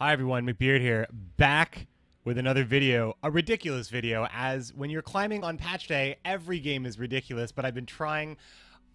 Hi everyone, McBeard here, back with another video, a ridiculous video, as when you're climbing on patch day, every game is ridiculous, but I've been trying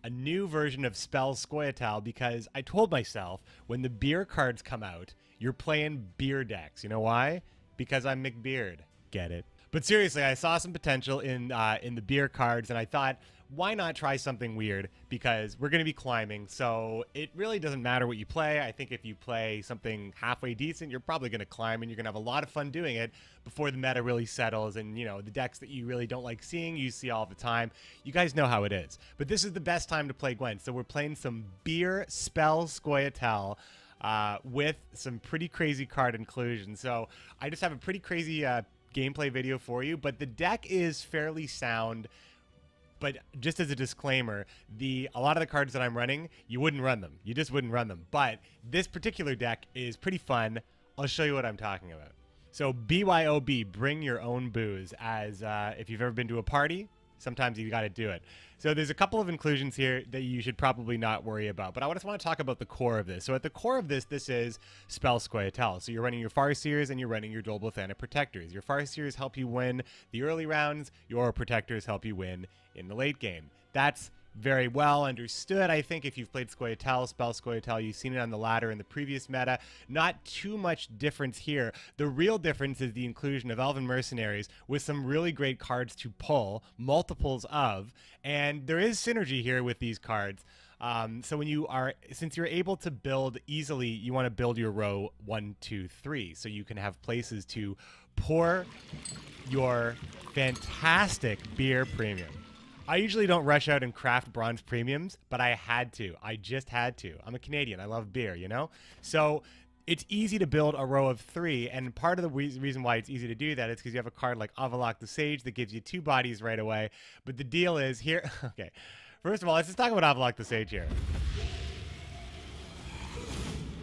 a new version of Spell Scoia'Tael because I told myself when the beer cards come out, you're playing beer decks. You know why? Because I'm McBeard. Get it? But seriously, I saw some potential in the beer cards, and I thought, why not try something weird? Because we're going to be climbing, so it really doesn't matter what you play. I think if you play something halfway decent, you're probably going to climb, and you're going to have a lot of fun doing it before the meta really settles. And, you know, the decks that you really don't like seeing, you see all the time. You guys know how it is. But this is the best time to play Gwent, so we're playing some Beer Spell Scoia'Tael. With some pretty crazy card inclusion. So I just have a pretty crazy gameplay video for you, but the deck is fairly sound. But just as a disclaimer, a lot of the cards that I'm running, you wouldn't run them. You just wouldn't run them. But this particular deck is pretty fun. I'll show you what I'm talking about. So BYOB, bring your own booze. As if you've ever been to a party, sometimes you got to do it. So there's a couple of inclusions here that you should probably not worry about, but I just want to talk about the core of this. So at the core of this is Spell Scoia'Tael. So you're running your Farseers and you're running your Dolbothana Protectors. Your Farseers help you win the early rounds. Your Protectors help you win in the late game. That's very well understood. I think if you've played Scoia'Tael, Spell Scoia'Tael, you've seen it on the ladder in the previous meta. Not too much difference here. The real difference is the inclusion of Elven Mercenaries with some really great cards to pull, multiples of, and there is synergy here with these cards. So since you're able to build easily, you want to build your row 1, 2, 3, so you can have places to pour your fantastic beer premium. I usually don't rush out and craft bronze premiums, but I had to. I just had to. I'm a Canadian. I love beer, you know? So it's easy to build a row of 3, and part of the reason why it's easy to do that is because you have a card like Avalok the Sage that gives you 2 bodies right away. But the deal is here... Okay, first of all, let's just talk about Avalok the Sage here.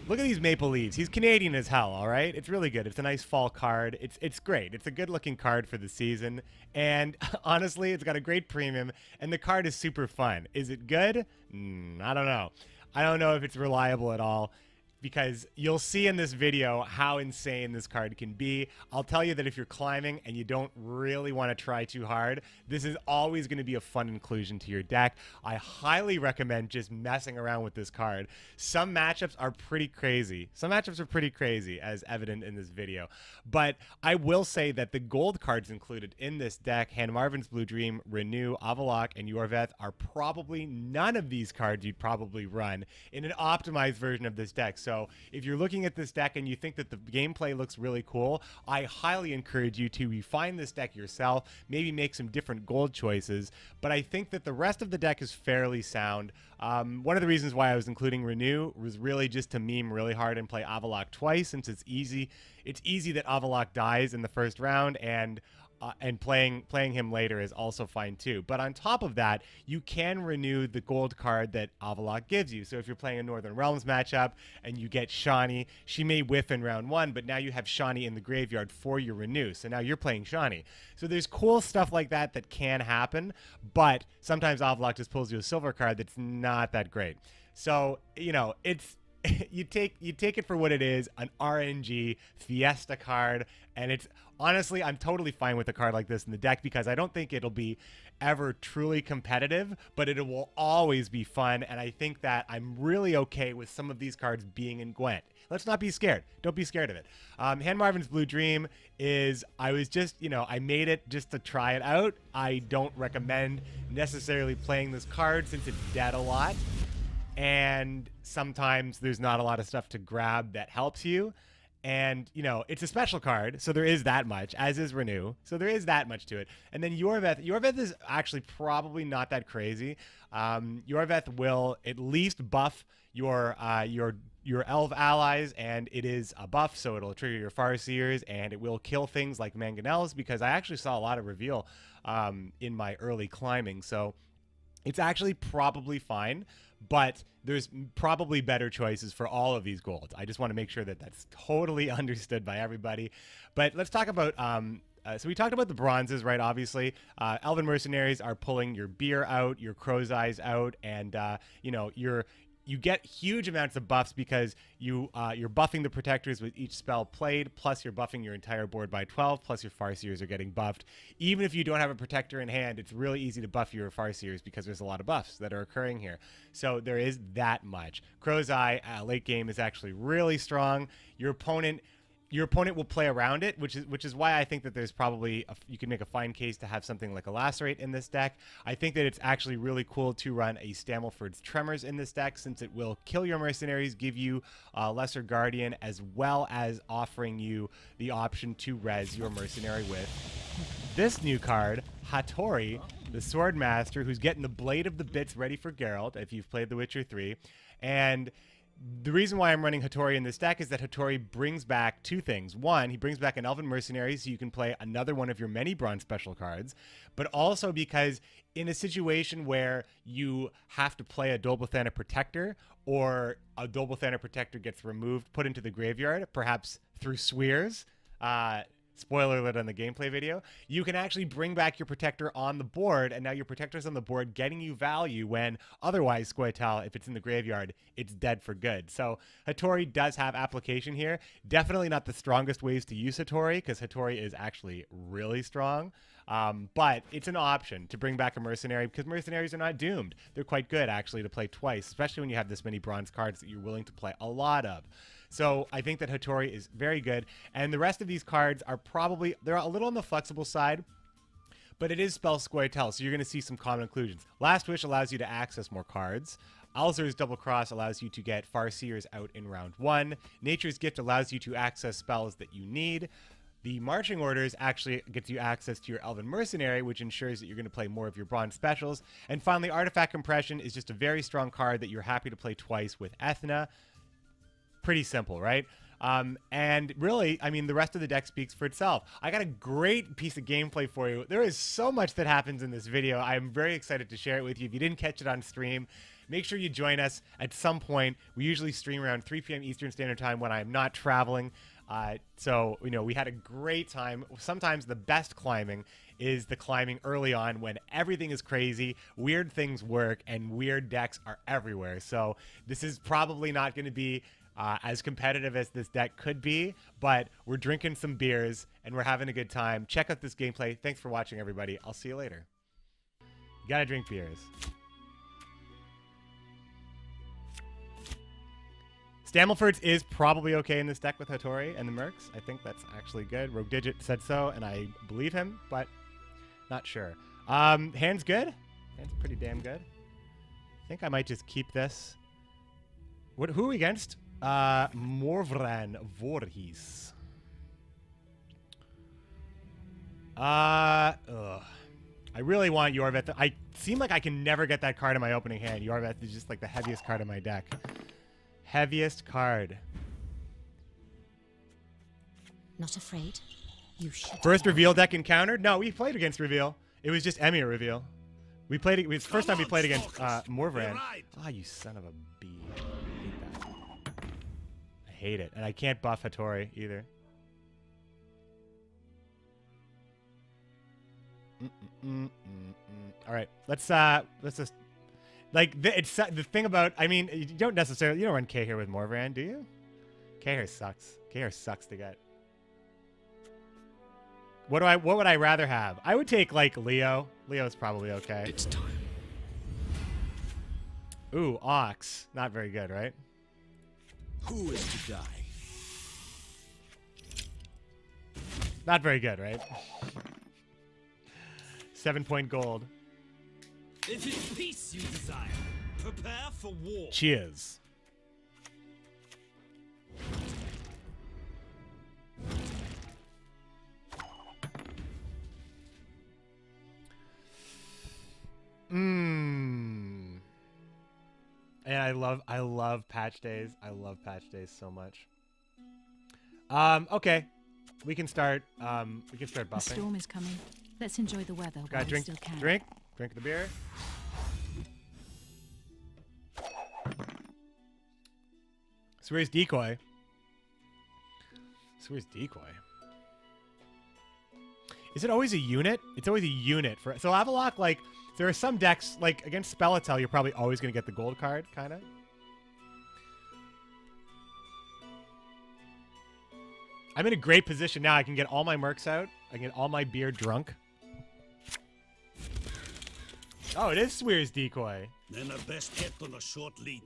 Look at these maple leaves. He's Canadian as hell, all right? It's really good. It's a nice fall card. It's great. It's a good-looking card for the season. And honestly, it's got a great premium, and the card is super fun. Is it good? I don't know. I don't know if it's reliable at all, because you'll see in this video how insane this card can be. I'll tell you that if you're climbing and you don't really want to try too hard, this is always going to be a fun inclusion to your deck. I highly recommend just messing around with this card. Some matchups are pretty crazy. As evident in this video. But I will say that the gold cards included in this deck, Handmarvin's Blue Dream, Renew, Avalok, and Yorveth, are probably none of these cards you'd probably run in an optimized version of this deck. So if you're looking at this deck and you think that the gameplay looks really cool, I highly encourage you to refine this deck yourself, maybe make some different gold choices, but I think that the rest of the deck is fairly sound. One of the reasons why I was including Renew was really just to meme really hard and play Avalok twice, since it's easy. It's easy that Avalok dies in the first round, and playing him later is also fine too. But on top of that, you can renew the gold card that Avalok gives you. So if you're playing a Northern Realms matchup and you get Shani, she may whiff in round 1, but now you have Shani in the graveyard for your renew. So now you're playing Shani. So there's cool stuff like that that can happen, but sometimes Avalok just pulls you a silver card that's not that great. So, you know, it's... you take it for what it is, an RNG Fiesta card, and it's honestly, I'm totally fine with a card like this in the deck because I don't think it'll be ever truly competitive, but it will always be fun, and I think that I'm really okay with some of these cards being in Gwent. Let's not be scared. Don't be scared of it. Handmarvin's Blue Dream is, I was just, you know, I made it just to try it out. I don't recommend necessarily playing this card since it's dead a lot. And sometimes there's not a lot of stuff to grab that helps you. And, you know, it's a special card, so there is that much, as is Renew. So there is that much to it. And then Yorveth is actually probably not that crazy. Yorveth will at least buff your elf allies, and it is a buff, so it'll trigger your Farseers, and it will kill things like Mangonels, because I actually saw a lot of reveal in my early climbing. So it's actually probably fine, but there's probably better choices for all of these golds. I just want to make sure that that's totally understood by everybody. But let's talk about, so we talked about the bronzes, right? Obviously, Elven Mercenaries are pulling your beer out, your crow's eyes out, and, you know, your you get huge amounts of buffs because you're buffing the protectors with each spell played, plus you're buffing your entire board by 12, plus your Farseers are getting buffed. Even if you don't have a protector in hand, it's really easy to buff your Farseers because there's a lot of buffs that are occurring here. So there is that much. Crow's Eye late game is actually really strong. Your opponent will play around it, which is why I think that there's probably you can make a fine case to have something like a Lacerate in this deck. I think that it's actually really cool to run a Stammelford's Tremors in this deck, since it will kill your mercenaries, give you Lesser Guardian, as well as offering you the option to res your mercenary with this new card, Hattori, the Swordmaster, who's getting the Blade of the Bits ready for Geralt, if you've played The Witcher 3. And the reason why I'm running Hattori in this deck is that Hattori brings back two things. One, he brings back an Elven Mercenary, so you can play another one of your many bronze special cards, but also because in a situation where you have to play a Dolbothana Protector, or a Dolbothana Protector gets removed, put into the graveyard, perhaps through Swears, spoiler alert on the gameplay video, you can actually bring back your Protector on the board, and now your Protector's on the board getting you value when otherwise Scoia'Tael, if it's in the graveyard, it's dead for good. So Hattori does have application here. Definitely not the strongest ways to use Hattori, because Hattori is actually really strong. But it's an option to bring back a mercenary, because mercenaries are not doomed. They're quite good, actually, to play twice, especially when you have this many bronze cards that you're willing to play a lot of. So I think that Hattori is very good. And the rest of these cards are probably, they're a little on the flexible side, but it is Spell Scoia'Tael, so you're going to see some common inclusions. Last Wish allows you to access more cards. Alzur's Double Cross allows you to get Farseers out in round 1. Nature's Gift allows you to access spells that you need. The Marching Orders actually gets you access to your Elven Mercenary, which ensures that you're going to play more of your bronze specials. And finally, Artifact Compression is just a very strong card that you're happy to play twice with Ethna. Pretty simple, right? And really, I mean, the rest of the deck speaks for itself. I got a great piece of gameplay for you. There is so much that happens in this video. I'm very excited to share it with you. If you didn't catch it on stream, make sure you join us at some point. We usually stream around 3 p.m. Eastern Standard Time when I'm not traveling. So, you know, we had a great time. Sometimes the best climbing is the climbing early on when everything is crazy, weird things work, and weird decks are everywhere. So this is probably not going to be as competitive as this deck could be, but we're drinking some beers and we're having a good time. Check out this gameplay. Thanks for watching, everybody. I'll see you later. You gotta drink beers. Stammelford's is probably okay in this deck with Hattori and the Mercs. I think that's actually good. Rogue Digit said so, and I believe him, but not sure. Hand's good. Hand's pretty damn good. I think I might just keep this. Who are we against? Morvran Voorhees. I really want Yorveth. I seem like I can never get that card in my opening hand. Yorveth is just like the heaviest card in my deck. Heaviest card. Not afraid? You should. First reveal deck encountered? No, we played against reveal. It was just Emir reveal. We played it. It's the first time we played against Morvran. Ah, you son of a bee. I hate it, and I can't buff Hattori either. All right, let's just like it's the thing about. I mean, you don't run K here with Morvran, do you? K here sucks. K here sucks to get. What would I rather have? I would take like Leo. Leo's probably okay. It's time. Ooh, Ox. Not very good, right? Who is to die? Not very good, right? 7-point gold. If it's peace you desire, prepare for war. Cheers. And I love patch days. I love patch days so much. Okay. We can start buffing. The storm is coming. Let's enjoy the weather while we still can. Drink the beer. So where's Decoy? Is it always a unit? It's always a unit for so Avalok. Like there are some decks like against Scoia'Tael, you're probably always gonna get the gold card, kind of. I'm in a great position now. I can get all my mercs out. I can get all my beer drunk. Oh, it is Swear's decoy. Men are best kept on a short lead.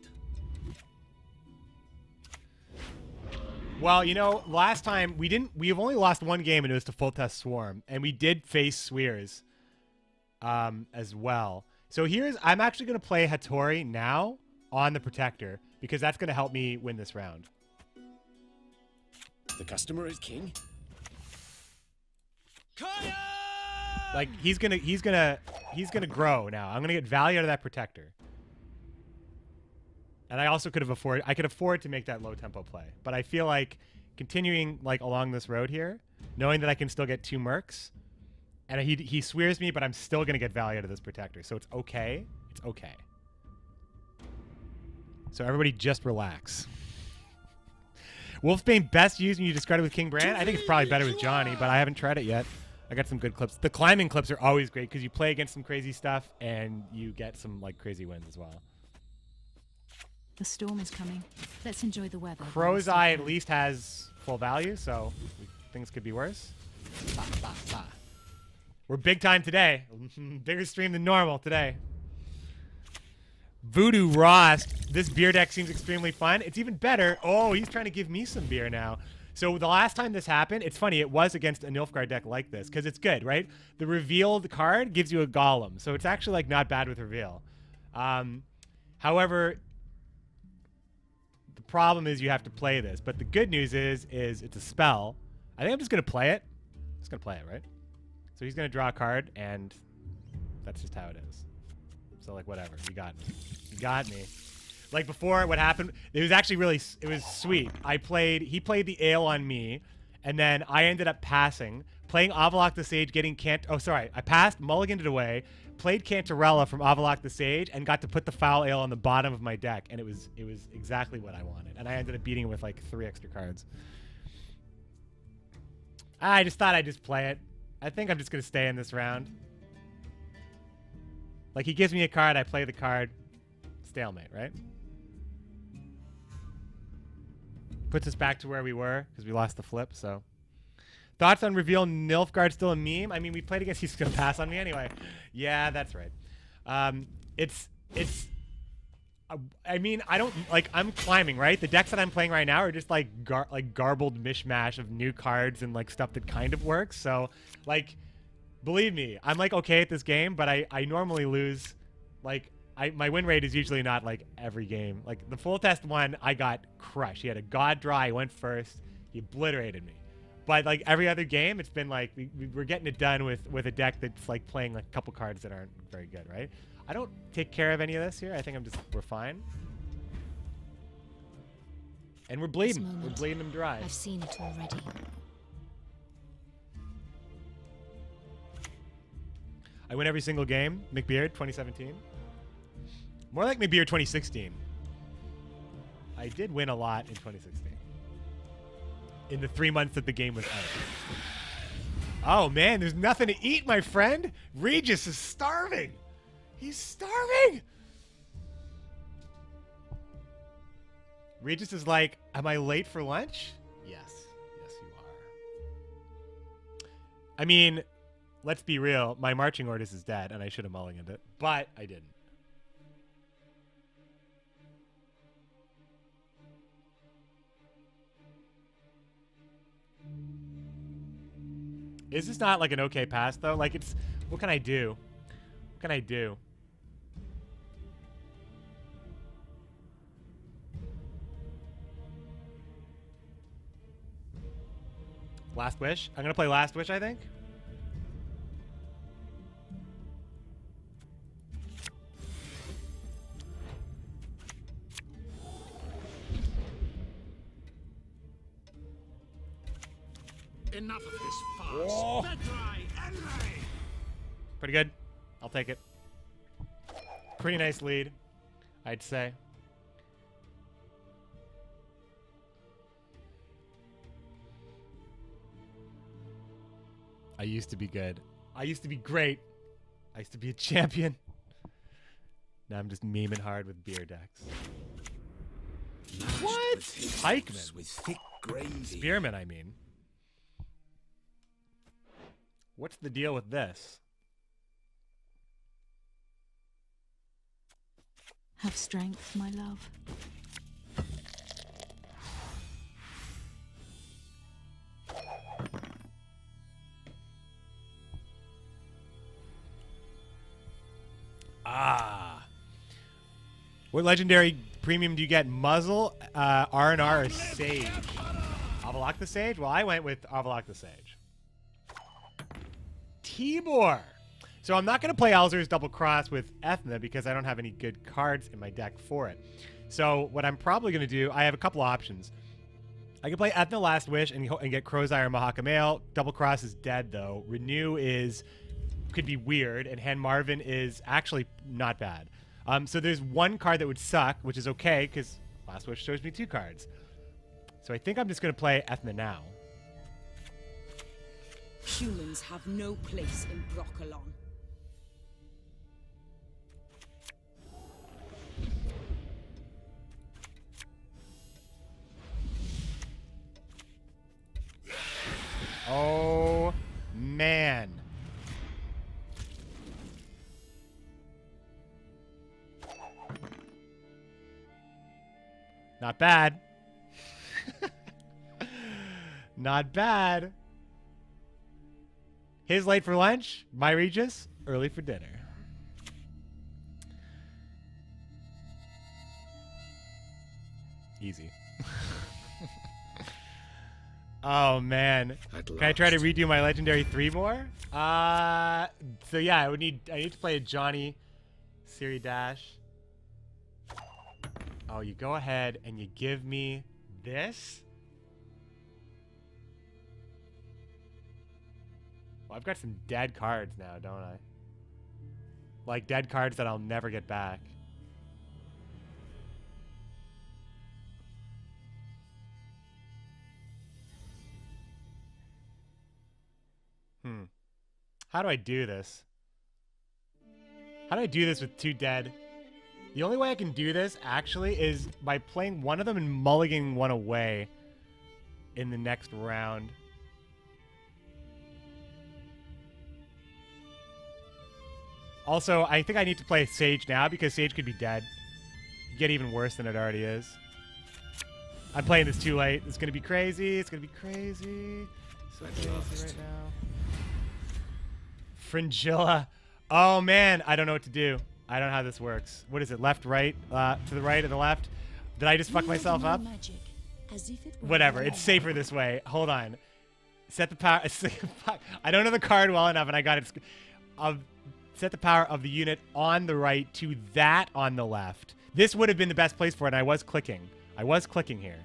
Well, you know, last time we've only lost one game and it was to full test Swarm, and we did face Swears as well. So I'm actually going to play Hattori now on the Protector because that's going to help me win this round. The customer is king. Kaya! Like he's gonna grow now. I'm gonna get value out of that Protector. And I also could afford to make that low tempo play. But I feel like continuing like along this road here, knowing that I can still get 2 mercs, and he swears me, but I'm still gonna get value out of this Protector. So it's okay. It's okay. So everybody just relax. Wolfbane best used when you discard it with King Brand? I think it's probably better with Johnny, but I haven't tried it yet. I got some good clips. The climbing clips are always great because you play against some crazy stuff and you get some like crazy wins as well. The storm is coming. Let's enjoy the weather. Crow's Eye at least has full value, so things could be worse. We're big time today. Bigger stream than normal today. Voodoo Ross. This beer deck seems extremely fun. It's even better. Oh, he's trying to give me some beer now. So the last time this happened, it's funny, it was against a Nilfgaard deck like this, because it's good, right? The revealed card gives you a Golem, so it's actually like not bad with reveal. However, the problem is you have to play this. But the good news is it's a spell. I think I'm just going to play it. Just going to play it, right? So he's going to draw a card, and that's just how it is. So, like, whatever. You got me. You got me. Like, before, what happened, it was actually really, it was sweet. He played the ale on me, and then I ended up passing, playing Avalok the Sage, getting I passed, mulliganed it away, played Cantarella from Avalok the Sage, and got to put the foul ale on the bottom of my deck, and it was exactly what I wanted. And I ended up beating it with, like, 3 extra cards. I just thought I'd just play it. I think I'm just going to stay in this round. Like, he gives me a card, I play the card. Stalemate, right? Puts us back to where we were, because we lost the flip, so. Thoughts on reveal Nilfgaard still a meme? I mean, we played against, he's going to pass on me anyway. Yeah, that's right. I mean, I don't, like, I'm climbing, right? The decks that I'm playing right now are just, like, garbled mishmash of new cards and, like, stuff that kind of works. So, like, believe me, I'm, like, okay at this game, but I normally lose. Like, my win rate is usually not, like, every game. Like, the full test one, I got crushed. He had a god draw. I went first. He obliterated me. But, like, every other game, it's been, like, we're getting it done with a deck that's, like, playing, like, a couple cards that aren't very good, right? I don't take care of any of this here. I think we're fine. And we're bleeding. We're bleeding them dry. I've seen it already. I win every single game. McBeard, 2017. More like McBeard, 2016. I did win a lot in 2016. In the 3 months that the game was out. Oh, man, there's nothing to eat, my friend. Regis is starving. He's starving! Regis is like, am I late for lunch? Yes. Yes, you are. I mean, let's be real. My marching orders is dead, and I should have mulliganed it. But I didn't. Is this not like an okay pass, though? Like, it's... What can I do? What can I do? Last Wish? I'm going to play Last Wish, I think. Enough of this farce. Pretty good. I'll take it. Pretty nice lead, I'd say. I used to be good. I used to be great. I used to be a champion. Now I'm just memeing hard with beer decks. What? Pikeman. With thick gravy. Spearman, I mean. What's the deal with this? Have strength, my love. Ah. What legendary premium do you get? Muzzle, R&R, or Sage? Avalok the Sage? Well, I went with Avalok the Sage. Tibor. So I'm not going to play Alzur's Double Cross with Ethna because I don't have any good cards in my deck for it. So what I'm probably going to do, I have a couple options. I can play Ethna Last Wish and get Crow's Eye or Mahakamail. Double Cross is dead, though. Renew could be weird, and Hand Marvin is actually not bad. So there's one card that would suck, which is okay, because Last Wish shows me 2 cards. So I think I'm just going to play Ethna now. Humans have no place in Broccolon. Oh, man. Not bad. Not bad. His late for lunch, my Regis, early for dinner. Easy. Oh, man. Can I try to redo my Legendary 3 more? So yeah, I need to play a Johnny Siri Dash. Oh, you go ahead and you give me this? Well, I've got some dead cards now, don't I? Like dead cards that I'll never get back. How do I do this? How do I do this with 2 dead? The only way I can do this, actually, is by playing one of them and mulliganing one away in the next round. Also, I think I need to play Sage now because Sage could be dead. Get even worse than it already is. I'm playing this too late. It's going to be crazy. It's going to be crazy. So crazy right now. Fringilla. Oh, man. I don't know what to do. I don't know how this works. What is it? Left, right? To the right or the left? Did I just fuck myself up? Whatever. It's safer this way. Hold on. Set the power. I don't know the card well enough, and I got it. Set the power of the unit on the right to that on the left. This would have been the best place for it, and I was clicking. I was clicking here.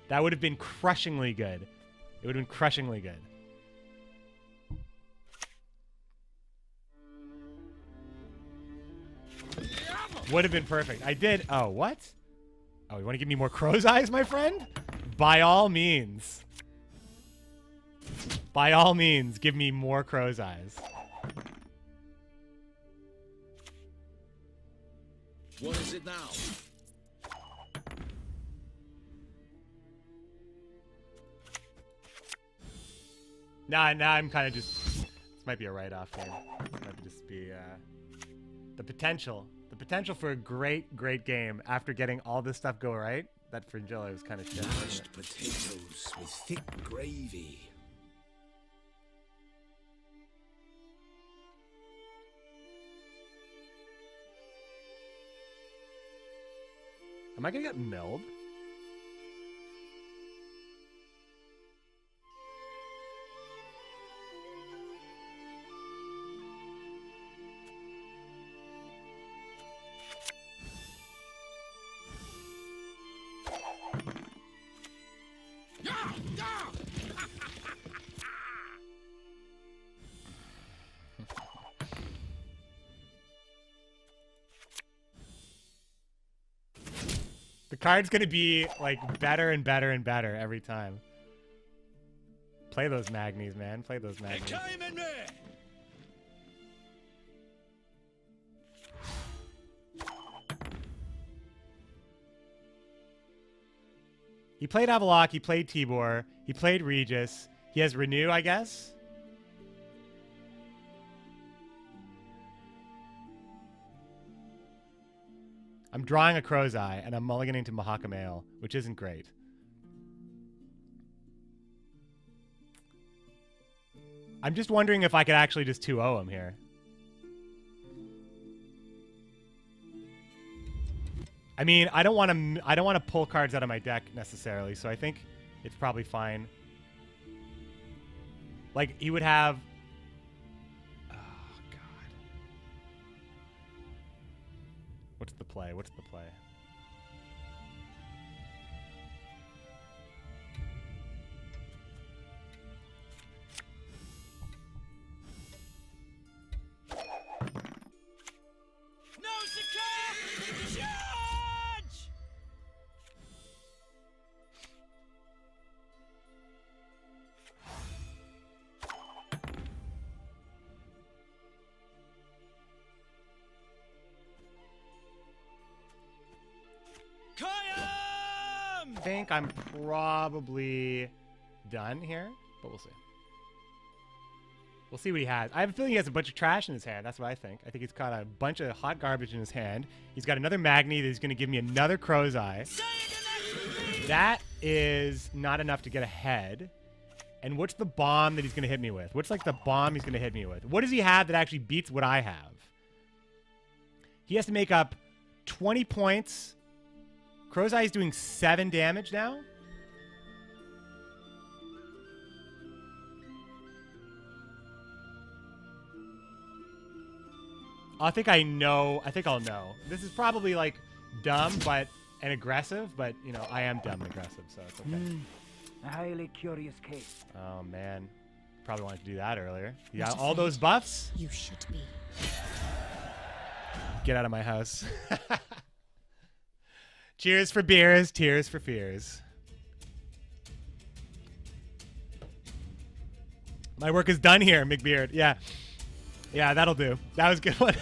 That would have been crushingly good. It would have been crushingly good. Would have been perfect. I did. Oh, what? Oh, you want to give me more crow's eyes, my friend? By all means. By all means, give me more crow's eyes. What is it now? Nah, I'm kind of just... This might be a write-off game. This might just be... The potential for a great, great game after getting all this stuff go right. That Fringilla was kind of shit. Mashed potatoes with thick gravy. Am I gonna get milled? The card's gonna be like better and better and better every time. Play those Magnies, man. Play those Magnies. It came in me. He played Avalok, he played Tibor, he played Regis. He has Renew, I guess. I'm drawing a Crow's Eye, and I'm mulliganing to Mahakam Ale, which isn't great. I'm just wondering if I could actually just 2-0 him here. I mean, I don't want to pull cards out of my deck necessarily, so I think it's probably fine. Like, he would have... Oh, God. What's the play? What's the play? No succumb! Charge! I think I'm probably done here, but we'll see. We'll see what he has. I have a feeling he has a bunch of trash in his hand. That's what I think. I think he's got a bunch of hot garbage in his hand. He's got another Magni that he's going to give me another Crow's Eye. That is not enough to get ahead. And what's the bomb that he's going to hit me with? What's like the bomb he's going to hit me with? What does he have that actually beats what I have? He has to make up 20 points. Crow's Eye is doing 7 damage now. I think I know. I think I'll know. This is probably like dumb, and aggressive, but you know, I am dumb and aggressive, so it's okay. A highly curious case. Oh man, probably wanted to do that earlier. You got all those buffs? You should be. Get out of my house. Cheers for beers, tears for fears. My work is done here, McBeard. Yeah. Yeah, that'll do. That was a good one.